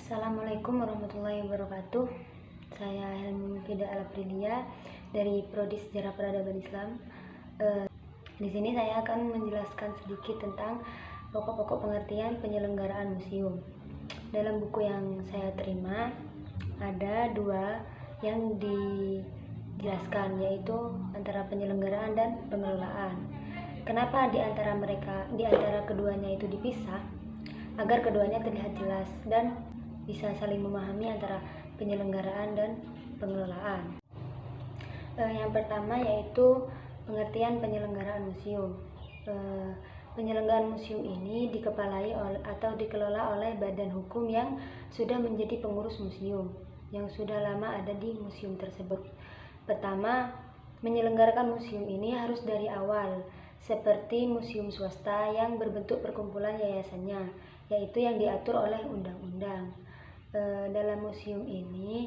Assalamualaikum warahmatullahi wabarakatuh. Saya Helmi Fida Alaprilia dari Prodi Sejarah Peradaban Islam. Di sini saya akan menjelaskan sedikit tentang pokok-pokok pengertian penyelenggaraan museum. Dalam buku yang saya terima ada dua yang dijelaskan, yaitu antara penyelenggaraan dan pengelolaan. Kenapa di antara keduanya itu dipisah? Agar keduanya terlihat jelas dan bisa saling memahami antara penyelenggaraan dan pengelolaan. Yang pertama yaitu pengertian penyelenggaraan museum. Penyelenggaraan museum ini dikepalai atau dikelola oleh badan hukum yang sudah menjadi pengurus museum, yang sudah lama ada di museum tersebut. Pertama, menyelenggarakan museum ini harus dari awal, seperti museum swasta yang berbentuk perkumpulan yayasannya, yaitu yang diatur oleh undang-undang. Dalam museum ini,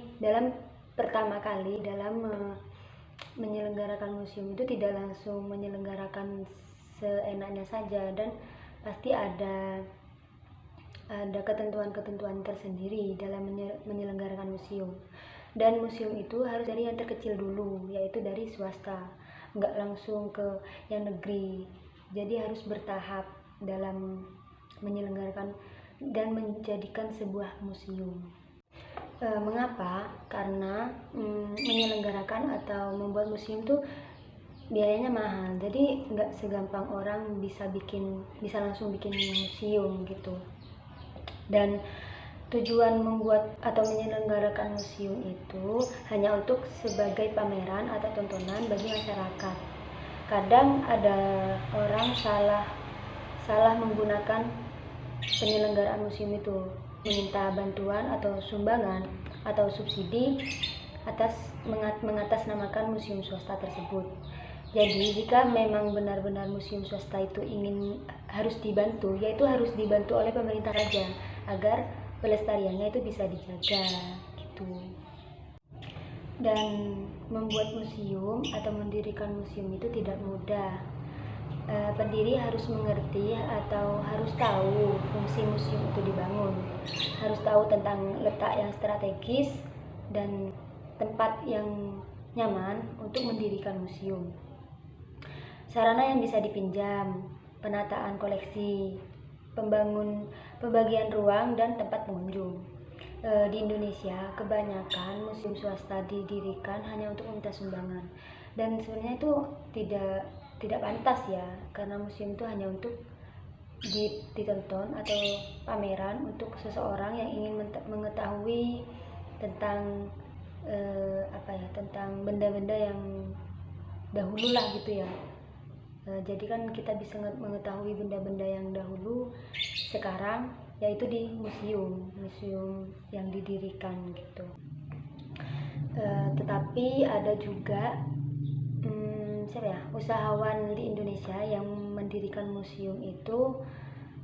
pertama kali dalam menyelenggarakan museum itu tidak langsung menyelenggarakan seenaknya saja, dan pasti ada ketentuan-ketentuan tersendiri dalam menyelenggarakan museum. Dan museum itu harus dari yang terkecil dulu, yaitu dari swasta, nggak langsung ke yang negeri. Jadi harus bertahap dalam menyelenggarakan dan menjadikan sebuah museum. Mengapa? Karena menyelenggarakan atau membuat museum itu biayanya mahal. Jadi nggak segampang orang bisa langsung bikin museum gitu. Dan tujuan membuat atau menyelenggarakan museum itu hanya untuk sebagai pameran atau tontonan bagi masyarakat. Kadang ada orang salah menggunakan penyelenggaraan museum itu, meminta bantuan atau sumbangan atau subsidi mengatasnamakan museum swasta tersebut. Jadi jika memang benar-benar museum swasta itu harus dibantu, yaitu harus dibantu oleh pemerintah saja agar pelestariannya itu bisa dijaga gitu. Dan membuat museum atau mendirikan museum itu tidak mudah. Pendiri harus mengerti atau harus tahu fungsi museum itu dibangun, harus tahu tentang letak yang strategis dan tempat yang nyaman untuk mendirikan museum, sarana yang bisa dipinjam, penataan koleksi, pembagian ruang dan tempat pengunjung. Di Indonesia kebanyakan museum swasta didirikan hanya untuk meminta sumbangan, dan sebenarnya itu tidak pantas ya, karena museum itu hanya untuk ditonton atau pameran untuk seseorang yang ingin mengetahui tentang tentang benda-benda yang dahulu lah gitu ya. Jadi kan kita bisa mengetahui benda-benda yang dahulu sekarang, yaitu di museum yang didirikan gitu. Tetapi ada juga usahawan di Indonesia yang mendirikan museum itu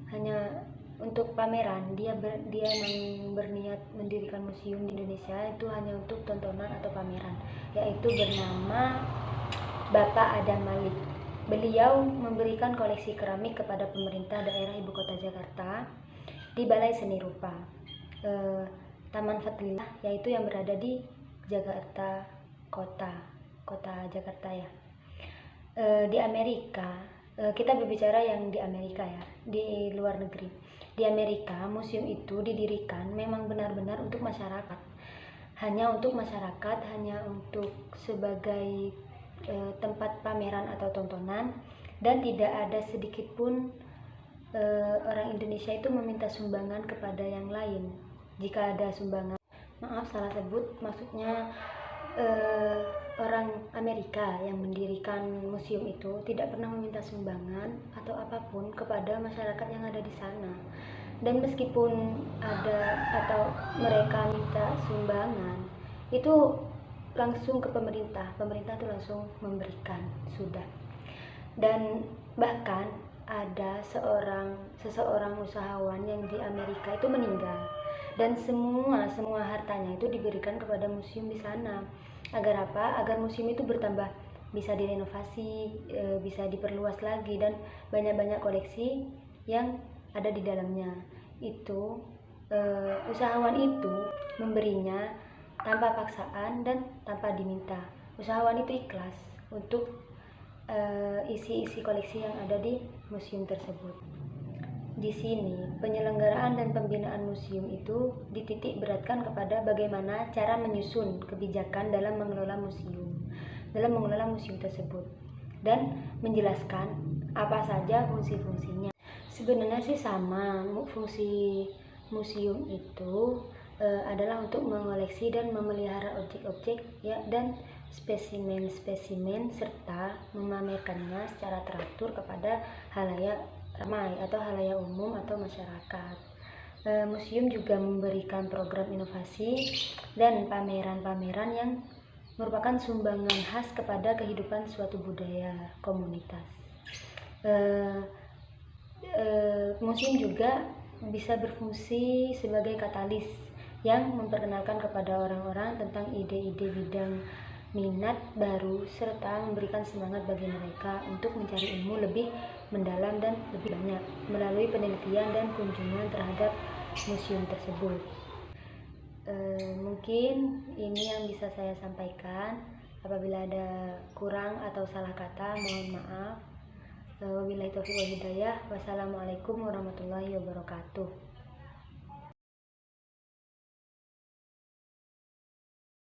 hanya untuk pameran. Dia memang berniat mendirikan museum di Indonesia itu hanya untuk tontonan atau pameran, yaitu bernama Bapak Adam Malik. Beliau memberikan koleksi keramik kepada pemerintah daerah Ibu Kota Jakarta di Balai Seni Rupa Taman Fatlilah, yaitu yang berada di Jakarta kota Jakarta ya. Di Amerika, kita berbicara yang di Amerika ya, di luar negeri. Di Amerika, museum itu didirikan memang benar-benar untuk masyarakat, hanya untuk sebagai tempat pameran atau tontonan, dan tidak ada sedikit pun orang Indonesia itu meminta sumbangan kepada yang lain. Jika ada sumbangan, salah sebut, maksudnya orang Amerika yang mendirikan museum itu tidak pernah meminta sumbangan atau apapun kepada masyarakat yang ada di sana. Dan meskipun ada atau mereka minta sumbangan, itu langsung ke pemerintah itu langsung memberikan sudah. Dan bahkan ada seseorang usahawan yang di Amerika itu meninggal, dan semua hartanya itu diberikan kepada museum di sana. Agar apa? Agar museum itu bertambah, bisa direnovasi, bisa diperluas lagi, dan banyak-banyak koleksi yang ada di dalamnya. Itu Usahawan itu memberinya tanpa paksaan dan tanpa diminta. Usahawan itu ikhlas untuk isi-isi koleksi yang ada di museum tersebut. Di sini, penyelenggaraan dan pembinaan museum itu dititik beratkan kepada bagaimana cara menyusun kebijakan dalam mengelola museum tersebut, dan menjelaskan apa saja fungsi-fungsinya. Sebenarnya sih sama, fungsi museum itu adalah untuk mengoleksi dan memelihara objek-objek ya dan spesimen-spesimen serta memamerkannya secara teratur kepada halayak ramai atau halayak umum atau masyarakat. Museum juga memberikan program inovasi dan pameran-pameran yang merupakan sumbangan khas kepada kehidupan suatu budaya komunitas. Museum juga bisa berfungsi sebagai katalis yang memperkenalkan kepada orang-orang tentang ide-ide bidang minat baru serta memberikan semangat bagi mereka untuk mencari ilmu lebih mendalam dan lebih banyak melalui penelitian dan kunjungan terhadap museum tersebut. Mungkin ini yang bisa saya sampaikan. Apabila ada kurang atau salah kata, mohon maaf. Wabillahi taufiq wal hidayah. Wassalamualaikum warahmatullahi wabarakatuh.